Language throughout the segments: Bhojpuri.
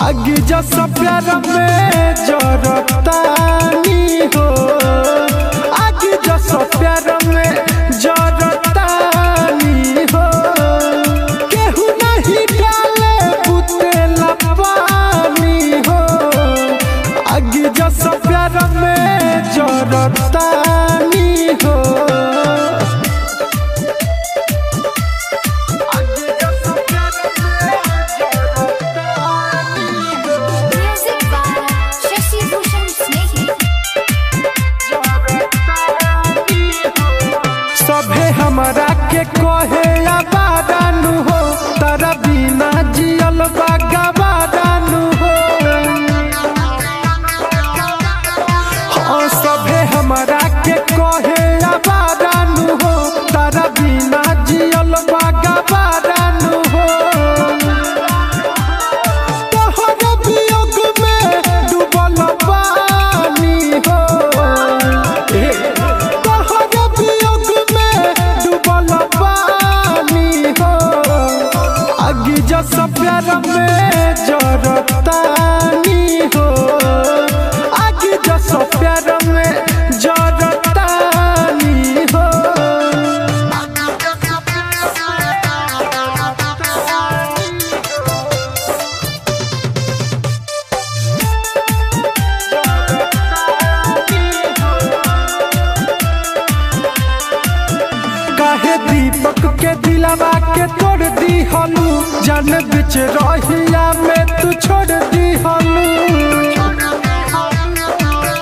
आगे जैसा प्यार में जरतानी हो, आगे जैसा प्यार में जरतानी हो। केहू नहीं डाले बुतेला पानी हो, आगे जैसा प्यार में जरतानी हो। सभे हमरा के कहे आबादानु हो, तारा बिना जियल बागाबादानु हो। हाँ सभे हमरा के कहे आबादानु हो, तारा बिना जियल बागाबादानु हो। तोहर वियोग में डूबल पानी हो, आगे जैसा प्यार में जरतानी हो, आगे जैसा प्यार में जरतानी हो। काहे दीपक के दिलवा के तोड़ दी हलू, जान बिच रहिया में तू छोड़ दी हलू।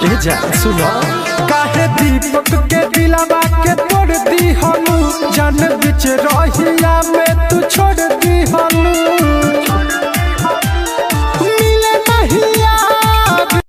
ए जा सुनो, काहे दीपक के दिलवा के तोड़ दी हलू, जान बिच रहिया में तू छोड़ दी हलू। मिले नहीं याद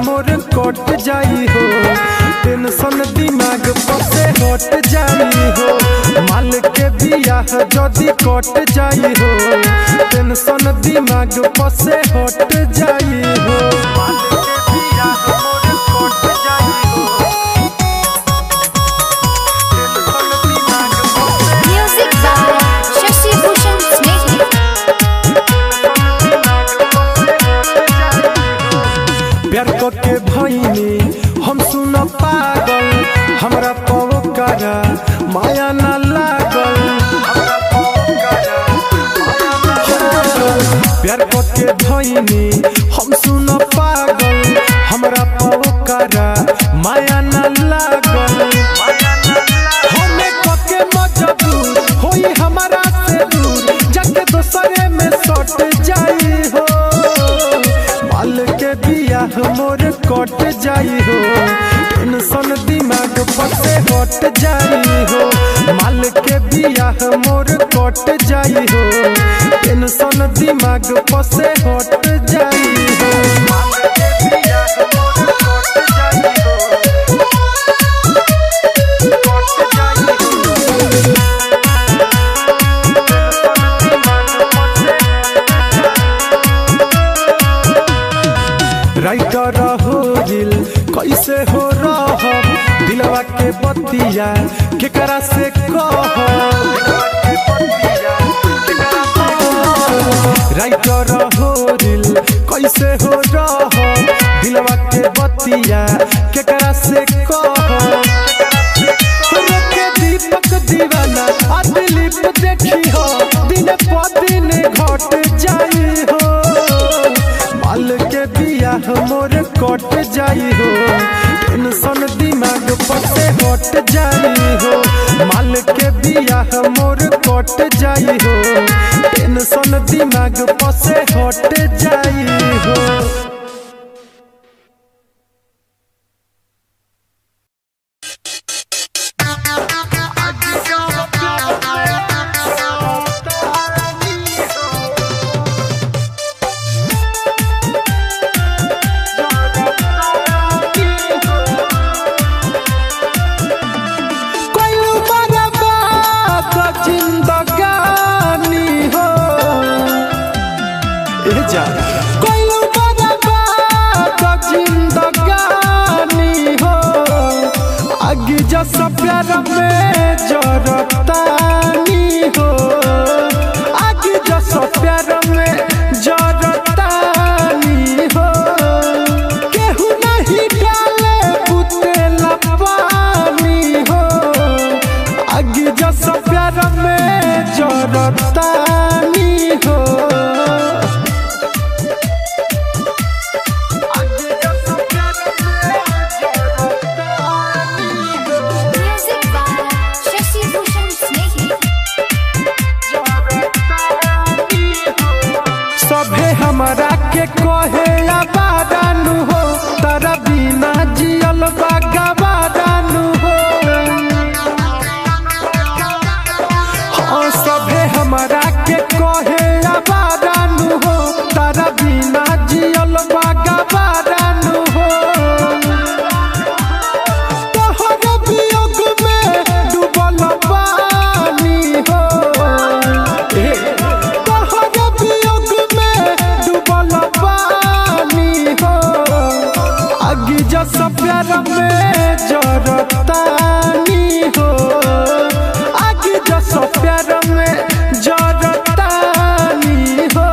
मोर कट जाई हो, टेंशन दिमाग पसे हट जाई हो। माल के बियाह जदी कट जाई हो, टेंशन दिमाग पसे हट जाई हो। प्यार के भईनी हम सुन पागल, हमरा पवकारा माया न लागल। प्यार के भईनी हम सुन पागल, हमरा पवकारा माया न लागल। हमें कके मजबूर होई हमारा से दूर, जाके दोसरे में सट जाई हो। माल के बियाह मोर कट जाई हो, टेंशन दिमाग पसे हट जाई हो। माल के बियाह मोर कट जाई हो, टेंशन दिमाग पसे हट जाई हो। राइटर हो दिल कैसे हो रह, दिलवा के बतिया केकरा से कह। राइटर हो दिल कैसे हो रह, दिलवा के बतिया केकरा से कह। के दीपक दीवाना आ दिलीप देखी हो, दिन प दिन घट जाई हो। माल के बियाह मोर कट जाई हो, टेंशन दिमाग पसे हट जाई हो। माल के बियाह मोर कट जाई हो, टेंशन दिमाग पसे हट जाई। कोइलू बर्बाद जिंदगानी हो आगे जस प्यार में जरतानी हो आगे जस प्यार में जरतानी हो केहू नहीं डाले बुतेला पानी हो आगे जस प्यार में जरतानी हो सभे हमरा के कहे आबादानु हो तारा बिना जियल बागाबादानु हो हाँ सभे हमरा के कहे आबादानु हो तारा बिना जियल बागाबादानु हो तोहर वियोग में डूबल पानी हो जस प्यार में जरतानी हो आगे जस प्यार में जरतानी हो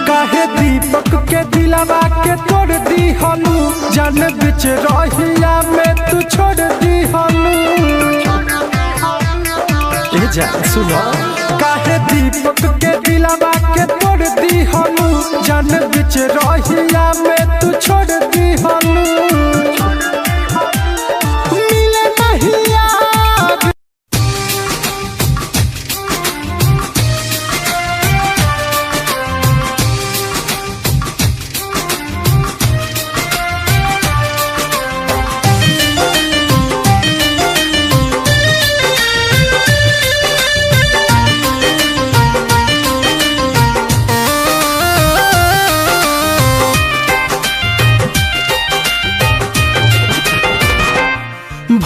काहे दीपक के दिलवा के तोड़ दी हलू जान बिच रहिया में तू छोड़ दी हलू ए जा सुनो काहे दीपक के दिलवा के तोड़ दी हलू जान बिच रहिया में तू छोड़ दी हलू मिले नहीं यार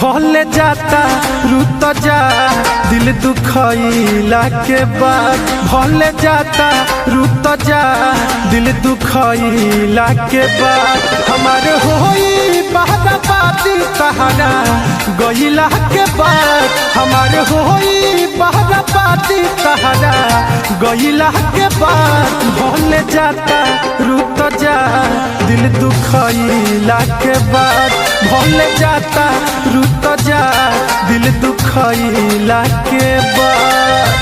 भले जाता रुत जा दिल दुखइला के बाद भले जाता रुत जा दिल दुखइला के बाद हमारे होई बहराबादी तहरा गइला के बाद हमारे होई बहराबादी तहरा गइला के बाद भले जाता रुत जा दिल दुखइला के बाद भले जाता रुत जा दिल दुखइला के बाद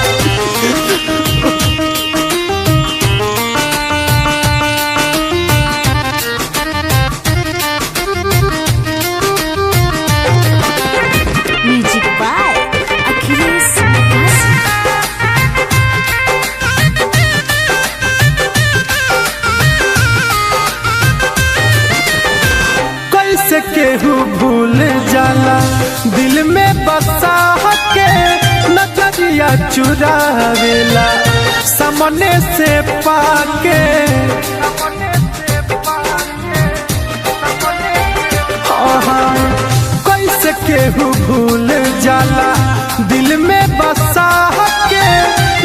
म्यूजिक बाय अखिलेश कैसे केहू भूल जाला दिल में बसा के नजरिया चुरावेला सामने से पाके कैसे केहू भूल जाला दिल में बसा के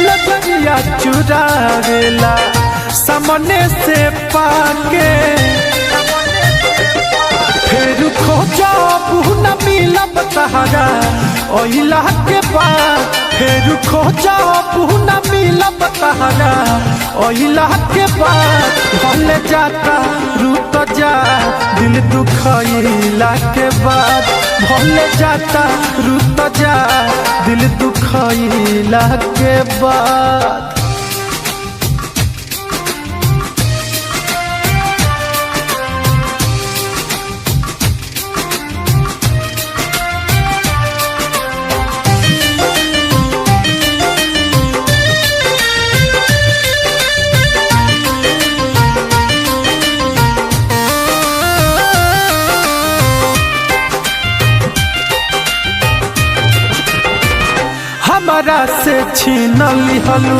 नजरिया चुरावेला सामने से पाके फिर खोजा न मिलब तहरा ओइला के बाद फिर खोजा न मिलब तहरा ओइला के बाद भले जाता रुत जा दिल दुखइला के बाद भले जाता रुत जा दिल दुखइला के बाद हमरा से छीन लिहलू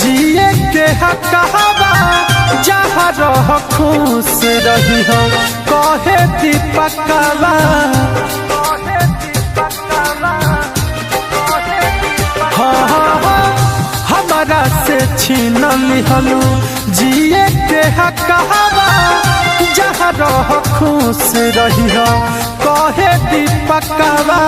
जिए के हकहवा जहाँ रह खुश रही हो कहे दीपकवा। हमारा से छीन लिहलू जिए के हकहवा जहाँ रह खुश रही हो कहे दीपकवा।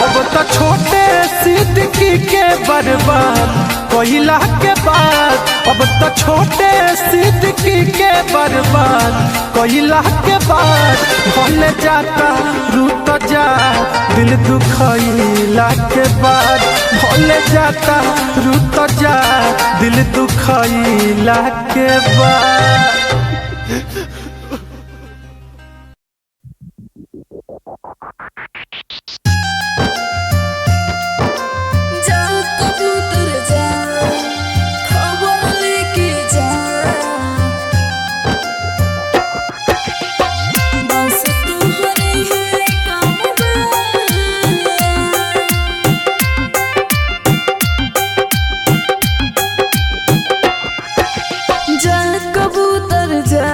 अब तो छोटे सिद्दीकी के बर्बाद कोयला के बाद, अब तो छोटे सिद्दीकी के बर्बाद कोयला के बाद। भले जाता रूट जा दिल दुखैला के बाद, भले जाता रूट जा दिल दुखैला के बाद। कबूतर जा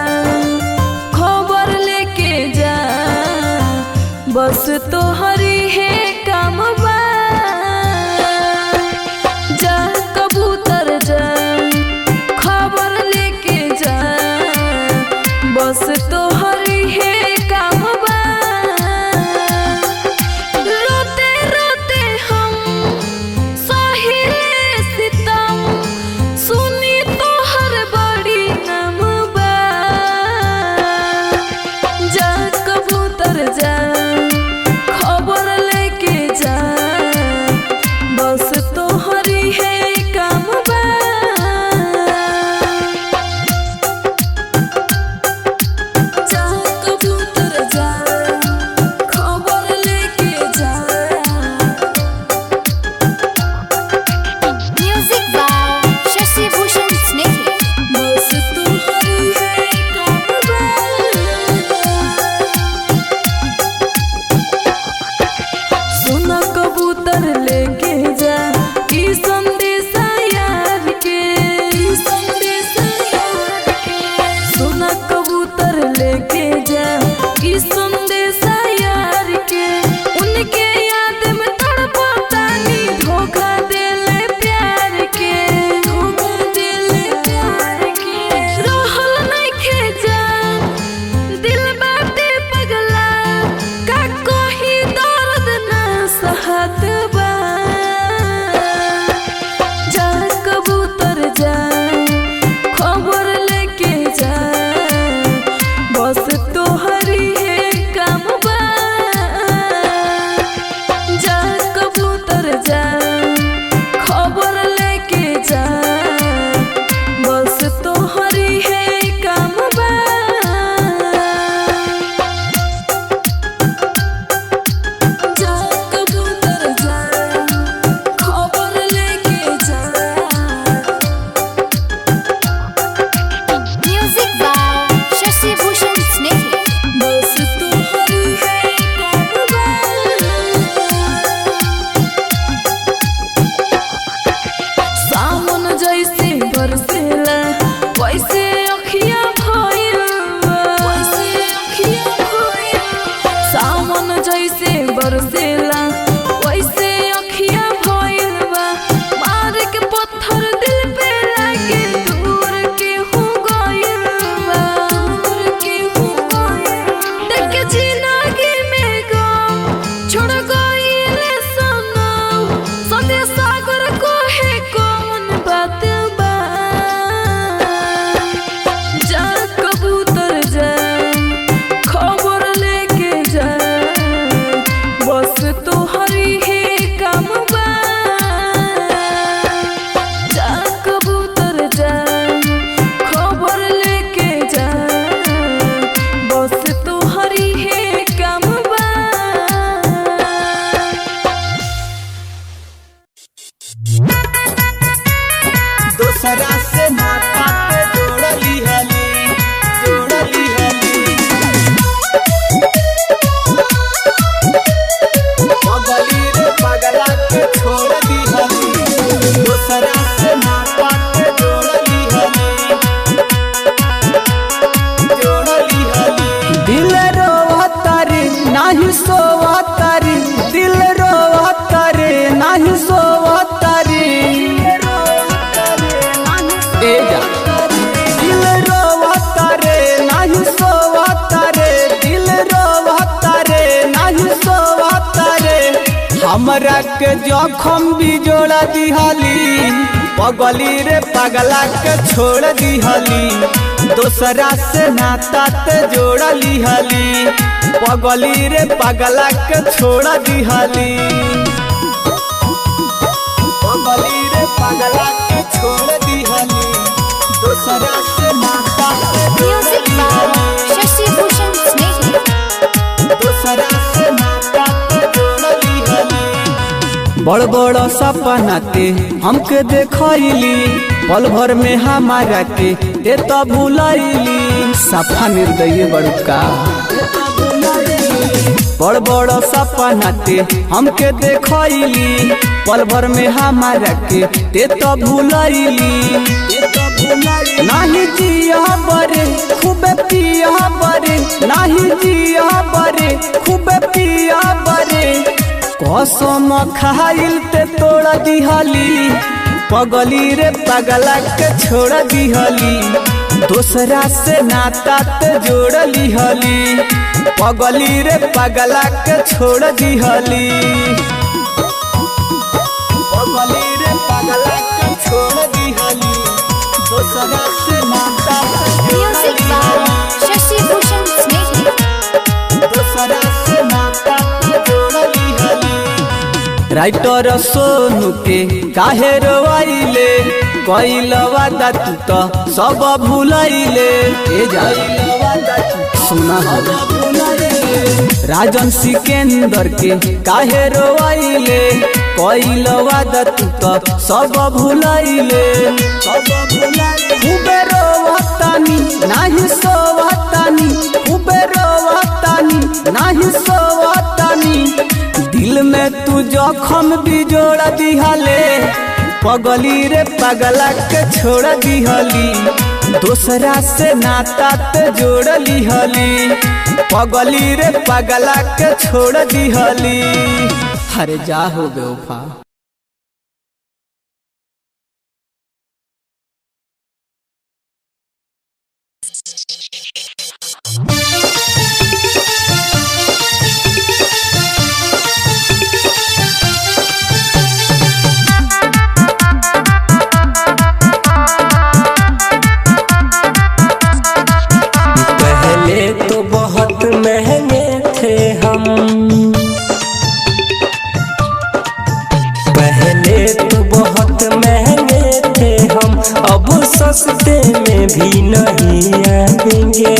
ए जा दिल रोवता रे नाही सोवता रे दिल रोवता रे नाही सोवता रे हमरा के जखम भी जोड़ा दिहली पगली रे पगला के छोड़ दिहली दोसरा से नाता ते जोड़ लिहली पगली रे पगला के छोड़ दिहली पगली रे पगला के छोड़ दिहली दोसरा से नाता Music by Shashi Bhushan Snehal. दोसरा से नाता जोड़ लिहली बड़ बड़ सपना ते हमके देखैली पल भर में हमारा के ते तो भूलैली सफा निर्दयी बड़का बड़ बड़ सपना ते हमके देखैली पल भर में हमारा के ते तो भूलैली नाही जिया बरे खूबे पिया बरे नाही जिया बरे खूबे पिया बरे कसम खाइल ते तोड़ दिहली पगली रे पगला के छोड़ दिहली दोसरा से नाता ते जोड़ लिहली पगली रे पगला के छोड़ दिहली पगली रे पगला के छोड़ दिहली दोसरा से नाता Music by Shashi Bhushan Snehal. दोसरा से नाता जोड़ लिहली राइटर सोनू के काहे रोइले कइल वादा तू तो सब भूलैले ए जाई सुना राजन सिकंदर के काहे रोइले कइल वादा तू तो सब भूलैले खूबे रोवतानी नाही सोवतानी खूबे रोवतानी नाही सोवतानी दिल में तू जखम भी जोड़ दिहले पगली रे पगला के छोड़ दिहली दोसरा से नाता ते जोड़ लिहली पगली रे पगला के छोड़ दिहली अरे जा हो बेवफा। तो बहुत महंगे थे हम पहले तो बहुत महंगे थे हम अब सस्ते में भी नहीं आएंगे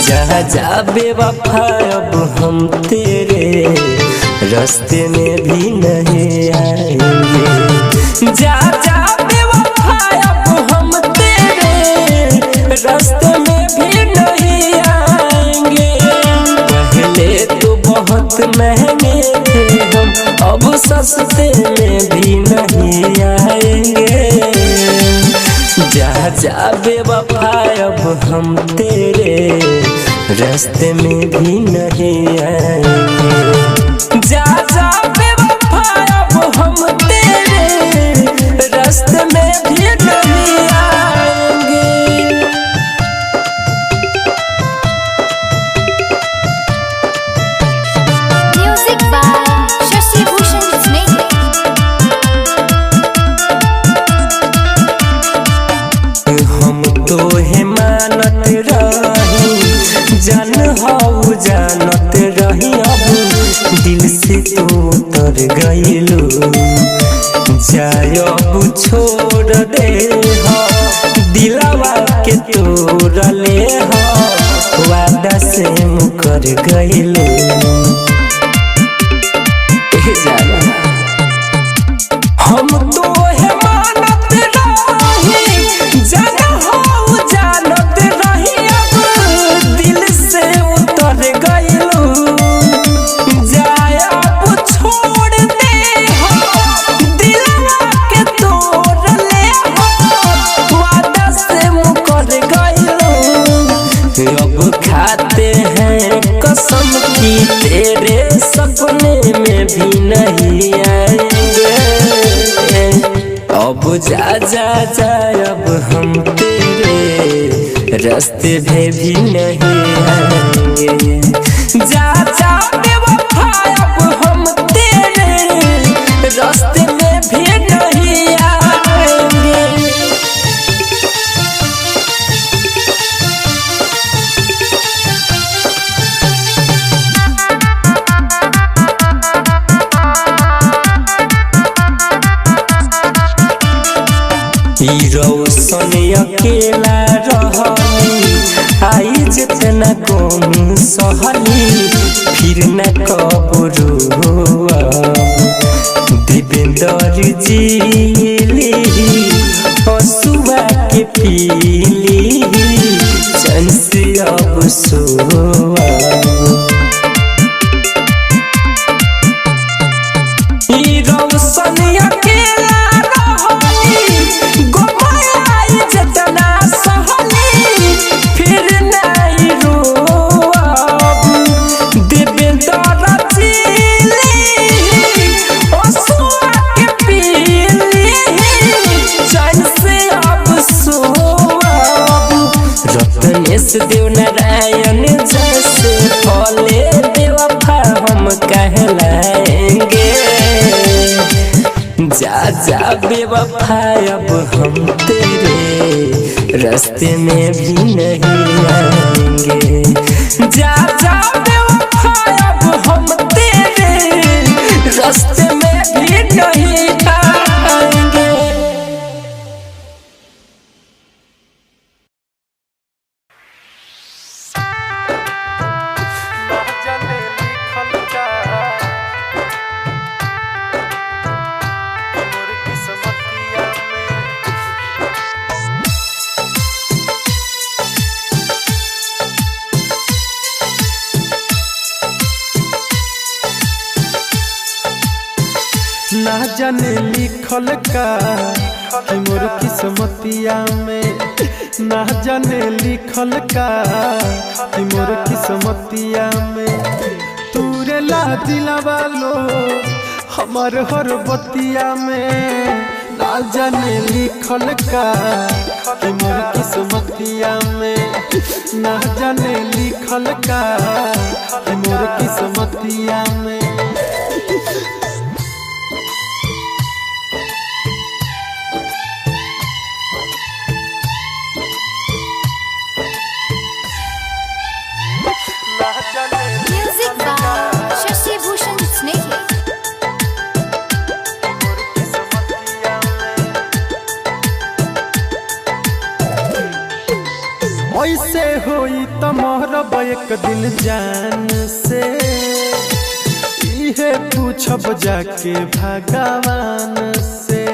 जहाँ जा बेवफा अब हम तेरे रास्ते में भी नहीं आएंगे जा जा बेवफा अब हम तेरे रास्ते में भी नहीं आएंगे पहले तो बहुत महंगे थे हम अब सस्ते में भी नहीं आएंगे जा जा बेवफा अब हम तेरे रास्ते में भी नहीं आएंगे जा जा बेवफा अब हम तेरे रास्ते में भी नहीं आएंगे। Music by Shashi Bhushan Snehal. हम तो है मानत रही जान हाउ जानत रही अब दिल से तो उतर गइलू जाय अब छोड़ दे हो दिलवा के तोड़ ले हो वादा से मुकर गइलू हम तो है मानत रही जान हाउ जानत रही अब दिल से उतर गइलू जाय अब छोड़ दे हो दिलवा के तोड़ ले हो वादा से मुकर गइलू अब खाते हैं कसम की जा जा जा अब हम तेरे रास्ते में भी नहीं आएंगे। जा जा बेवफा अब हम तेरे रास्ते में भी नहीं आएंगे। रौशन अकेला रहली आई जितना कौन सहली फिर न कबरू देवेंद्र जीली हसुआ के पीली चैन से अब सोआ। रौशन अकेला देव नारायण जैसे फले बेवफा हम कहलाएंगे। जा जा बेवफा अब हम तेरे रास्ते में भी नहीं आएंगे। जा जा बेवफा अब हम तेरे रास्ते में भी नहीं आएंगे। ना जाने लिखल का कि मोर किस्मतिया में, ना जाने लिखल का कि मोर किस्मतिया में। तूरे ला दिलवा लो हमार हर बतिया में, ना जाने लिखल का कि मोर किस्मतिया में, ना जाने लिखल का कि मोर किस्मतिया में। Music by Shashi Bhushan Snehal. ऐसे होई त मोहरब एक दिन जान से, इहे पूछब जाके भगवान से।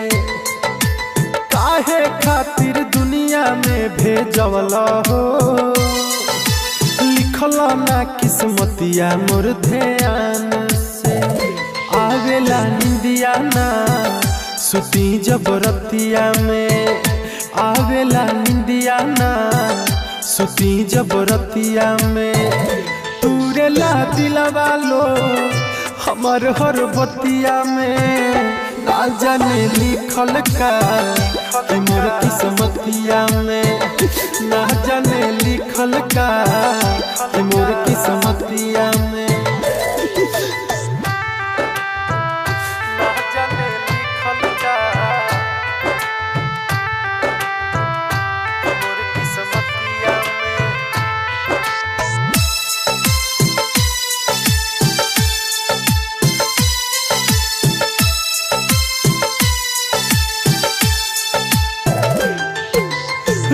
काहे खातिर दुनिया में भेजवला हो, लिखल ना किस्मतिया मोर ध्यान से। आवेला निंदिया ना सुती जबरतिया में, आवेला निंदिया ना सुती जबरतिया में। तूरे ला दिलवा लो हमार हर बतिया में, ना जाने लिखल का कि मोर किस्मतिया में, ना जाने लिखल का कि मोर किस्मतिया में। ना जाने लिखल का कि मोर किस्मतिया में।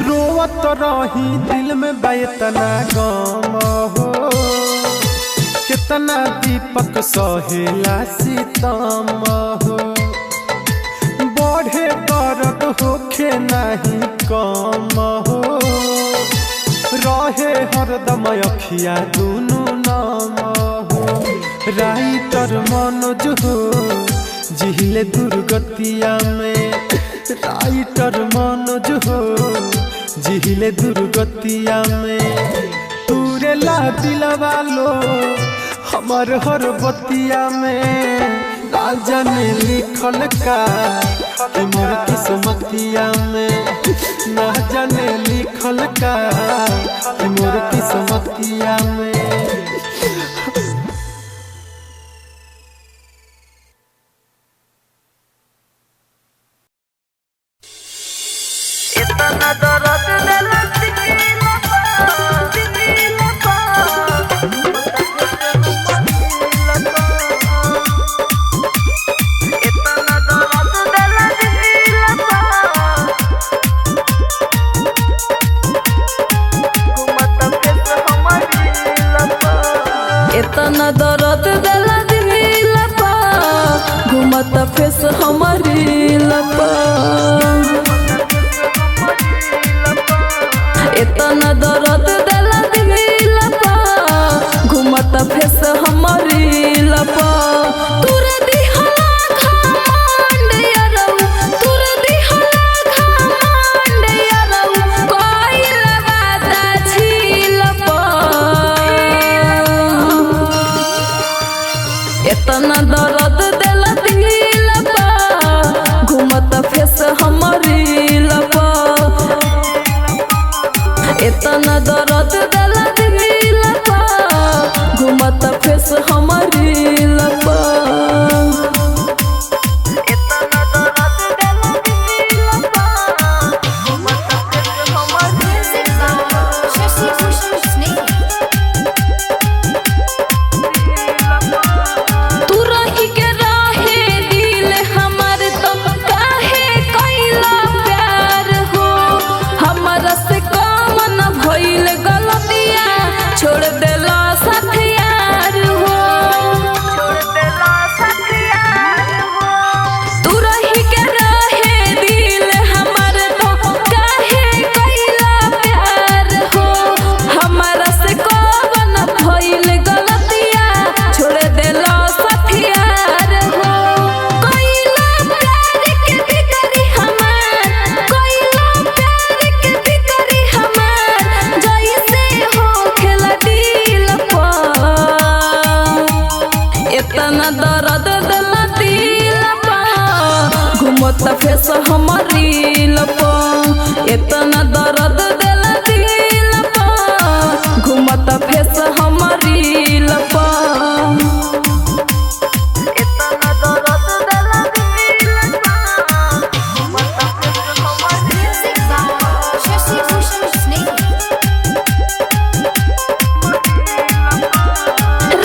रोवत रही दिल में बैतना गम हो, कितना दीपक सहेला सितम हो। बढ़े दर्द होखे नहीं कम हो, रहे हरदम अखिया दुनू नाम हो। राइटर मनोज हो जिहिले दुर्गतिया में, राइटर मनोज हो जिहिले दुर्गतिया में। तूरे ला दिलवा लो हमार हर बतिया में, ना का जाने लिखल का कि मोर किस्मतिया में, ना जाने लिखल का कि मोर किस्मतिया में। इतना दर्द दिल इतना दर्द दिला दिला पा घूमत फेस हमारी लपा इतना दर्द दिला दिला पा घूमत फेस हमारी लपा तुरे दिहला घमंड यारो तुरे दिहला घमंड यारो कोई लगाता झील पा इतना दर्द दिला दिला पा घूमत फेस हमारी लपा इतना दर्द दिला दिला पा घूमत फेस हमारी लपा Music by Shashi Bhushan Snake. तू रही के राहे दिल हमार तो काहे कैला प्यार हो हमरा से कौन भइल गलतिया छोड़ देला साथ यार हो तू रही के राहे दिल हमार तो काहे कैला प्यार हो हमरा से कौन भइल गलतिया छोड़ देला साथ यार हो कैला प्यार के भीतरी हमार कैला प्यार के भीतरी हमार जैसे हो खेला दिल पर इतना दर्द दिला दिल पर घूमत फेस हमारी लपा इतना दर्द दिला दिल पर घूमत फेस हमारी लपा Music by Shashi Bhushan Snake.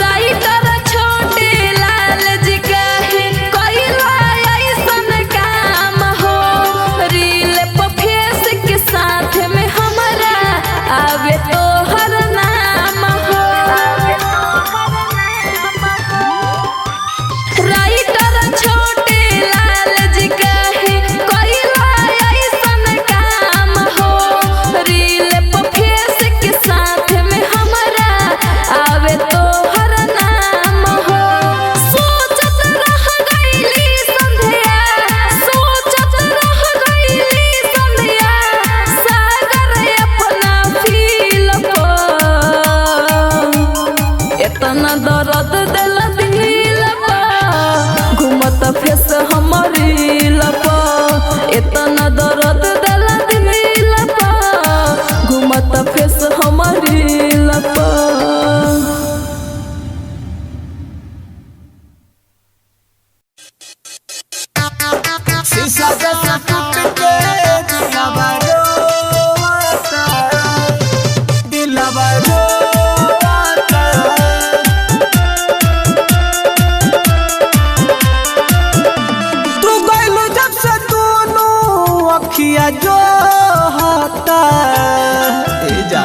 Writer छोटे लाल जी कहे कैला ऐसन काम हो रील पे फेस के साथ में हमारा आवे तो हर नाम हो राइटर छोटे लाल जी कहे कैला ऐसन काम हो रील पे फेस के साथ में हमारा आवे तो हर नाम हो सोचत रह गईली संध्या सोचत रह गईली संध्या सागर अपना फील पर इतना दर्द दिला दिल पा घूमत फेस हमारी लपा इतना दर्द दिला दिल पा घूमत फेस हमारी लपा शीशा जैसा टूट के दिलवा रोता दिलवा रोता तू गइलू जब से दोनों अखिया जो होता जा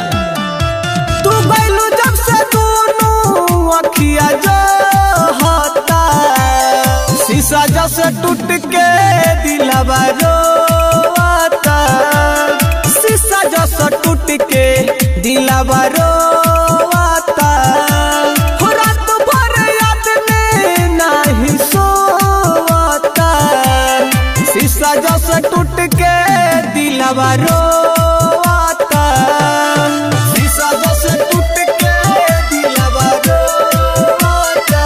तू गइलू जब से दोनों अखिया जो होता शीशा जैसे टूट के दिलवा रोता शीशा जैसे टूट के दिलवा रोता हो रात भर याद में नहीं सोता शीशा जैसे टूट के दिलवा रोता शीशा जैसे टूट के दिलवा रोता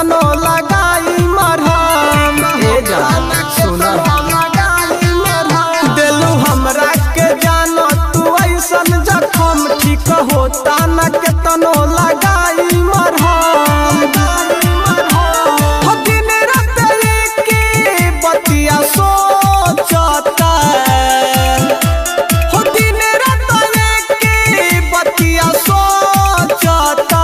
केतनो लगाई मरहम ए जान सुना दिलू हमरा के जानो तू ऐसन जखम ठीक होता न केतनो लगाई मरहम हो दिन रात एक बतिया सोचता हो दिन रात एक बतिया सोचता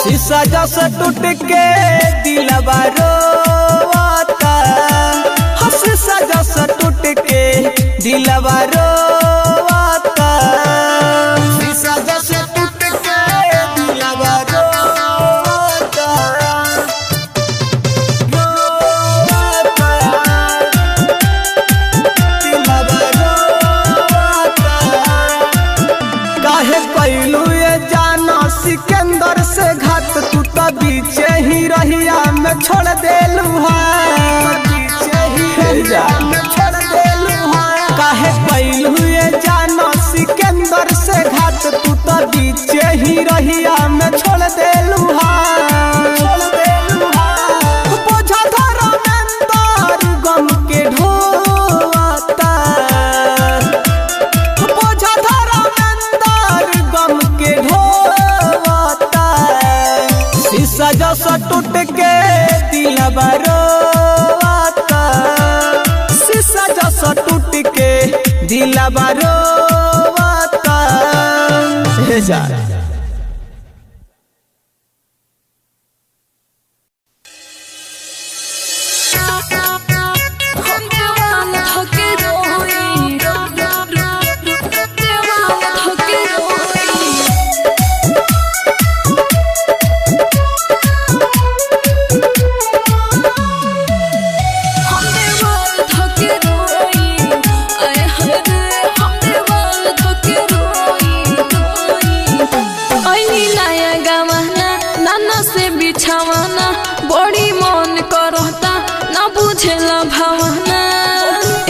शीशा जैसे टूट के दिलवा रोता शीशा जैसे टूट के दिलवा रोता शीशा जैसे टूट के दिलवा रोता दिलवा रोता काहे कैलू ये जाना सिकंदर से घात तू तो बीचे ही रहिया में छोड़ देलू काहे कैलू ये जाना सिकंदर से घात तू तो बीचे ही रहिया में छोड़ देलू बोझा धरा मेंदर गम के ढोता बोझा धरा मेंदर गम के ढोता शीशा जैसा टूट के दिलवा रोता शीशा जैसा टूट के दिलवा रोता हे जा हम दीवाना थके रोई दीवाना थके रोई हम दीवाना थके रोई आए हरे हम दीवाना थके रोई ऐनी नया गवाना नाना से बिछावाना बड़ी मन करता ना बुझेला भावना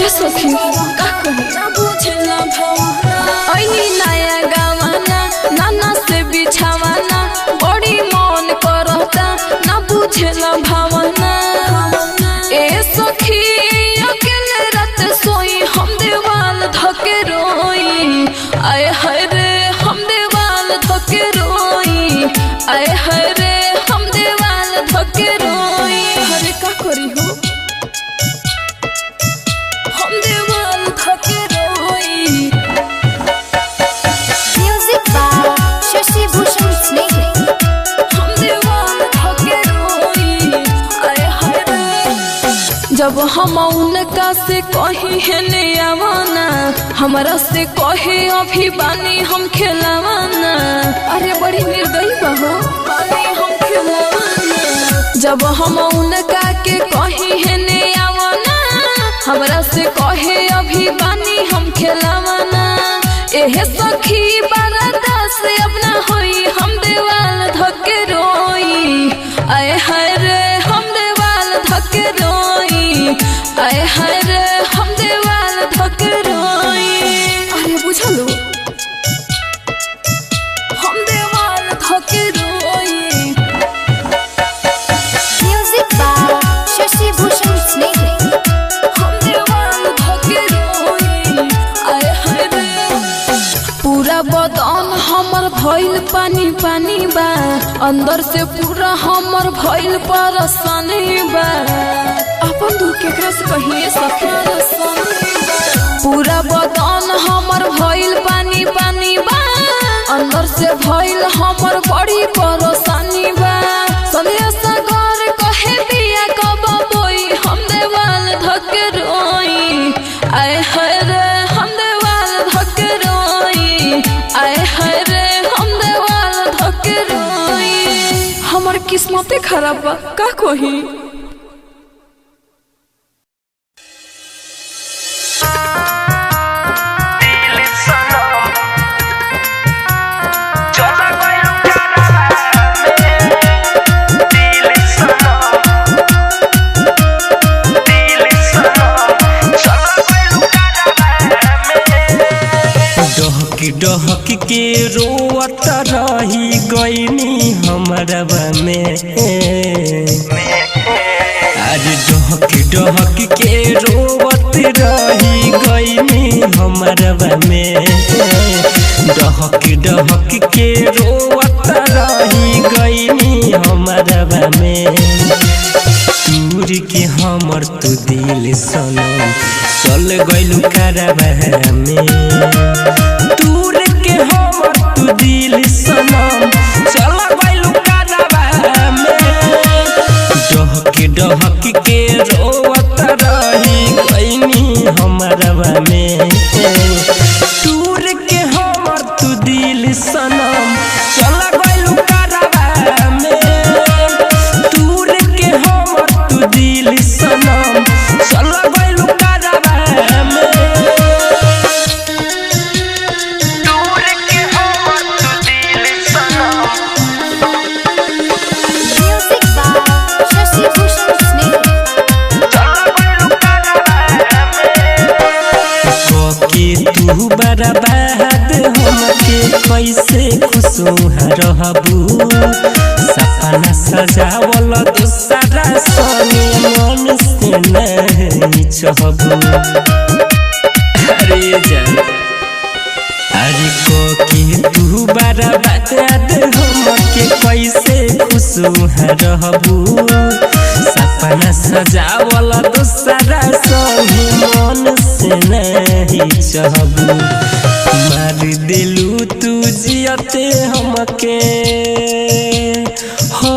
ए सखी का कही ना बुझेला भावना ऐनी नया गवाना नाना से बिछावाना बड़ी मन करता ना बुझेला भावना ए सखी अकेले रात सोई हम दीवाल धके रोई आए हरे हम दीवाल धके रोई आए हरे हम दीवाल धके रोई हरे का करी हो हम दीवाल धके रोई Music by Shashi Bhushan Snake. हम दीवाल धके रोई आए हरे जब हम उनका से कही है ने आवाना हमारा से कहे अभी बानी हम खिलावाना अरे बड़ी निर्दयी बहो बानी हम खिलावाना जब हम उनका के कही है ने आवाना हमारा से कहे अभी बानी हम खिलावाना एहे सखी बारात से अपना होई हम दीवाल धके रोई आए हरे हम दीवाल धके रोई आए हरे हम दीवाल धके रोई अरे बुझलो हम दीवाल धके रोई Music by Shashi Bhushan Snake. हम दीवाल धके रोई आए हरे पूरा बदन हमर भइल पानी पानी बा अंदर से पूरा हमर भइल परेशानी बा अपन दुख केकरा से कहिए सखी पूरा बदन हमर भइल पानी पानी बा अंदर से भइल हमर बड़ी परेशानी बा संदेश सागर कहे दिया कब बोई हम दीवाल धके रोई आए हरे हम दीवाल धके रोई आए हरे हम दीवाल धके रोई हमर किस्मते खराब बा का कही डहक के रोवत रही गईनी हमरा में अरे डहक के रोवत रही गईनी हमरा में डहक के रोवत रही गईनी हमरा में दूर के हमर तू दिल सनम चल गइलू करबा में दूर के हमर तू दिल सनम चल गइलू करबा में डहक के रोवत रही गईनी हमरा में दूर के हमर तू दिल सनम चल गइलू करबा में दूर के हमर तू दिल सनम चल गइलू करबा में दूर के हमर तू दिल सनम Music by Shashi Bhushan Snake. के तू बर्बाद हमके कैसे खुशोह रहबू सपना सजावल दूसरा संगे मन से नहीं चाहबू अरे जान अरे के तू बर्बाद हमके कैसे खुशोह रहबू सपना सजावल दूसरा संगे मन से नहीं चाहबू मार दिलू तू जियते हमके हो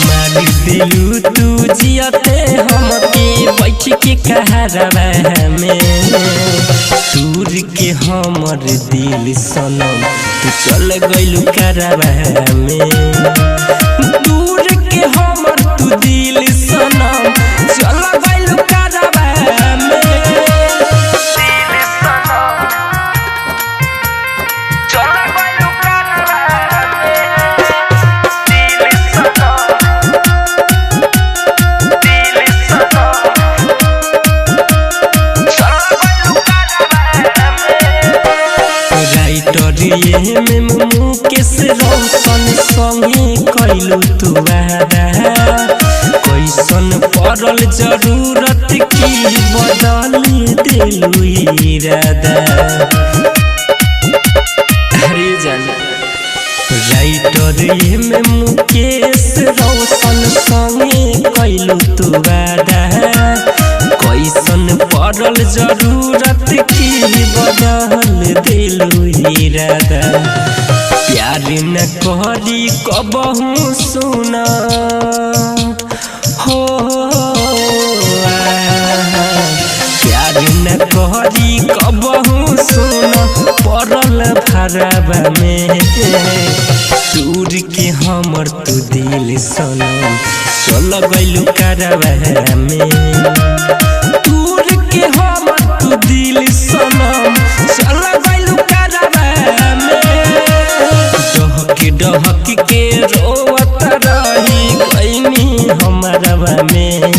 मार दिलू तू जियते हमके बैठ के कहरबा में दूर के हमर दिल सनम तू चल गइलू करबा में दूर के हमर तू दिल सनम चल गइलू करबा में दिल सनम चल गइलू करबा में दिल सनम राइटर में मुकेश रोशन संगे कैलू तू वादा कैसन पड़ल जरूरत की बदल दिलू इरादा अरे जान राइटर में मुकेश रोशन संगे कैलू तू वादा कैसन पड़ल जरूरत की बदल दिलू इरादा प्यार न करी कबहू सुना हो प्यार न करी कबहू सुना पड़ल भरबा में दूर के हमर तू दिल सनम चल गइलू करबा में दूर के हमर तू दिल सनम चल गइलू करबा में डहक के रोवत रही गईनी हमरा में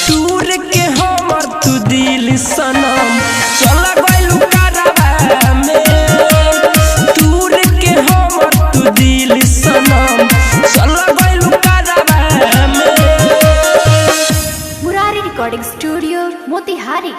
दूर के हमर तू दिल सनम चल गइलू करबा में दूर के हमर तू दिल सनम चल गइलू करबा में Murari Recording Studio, Motihari.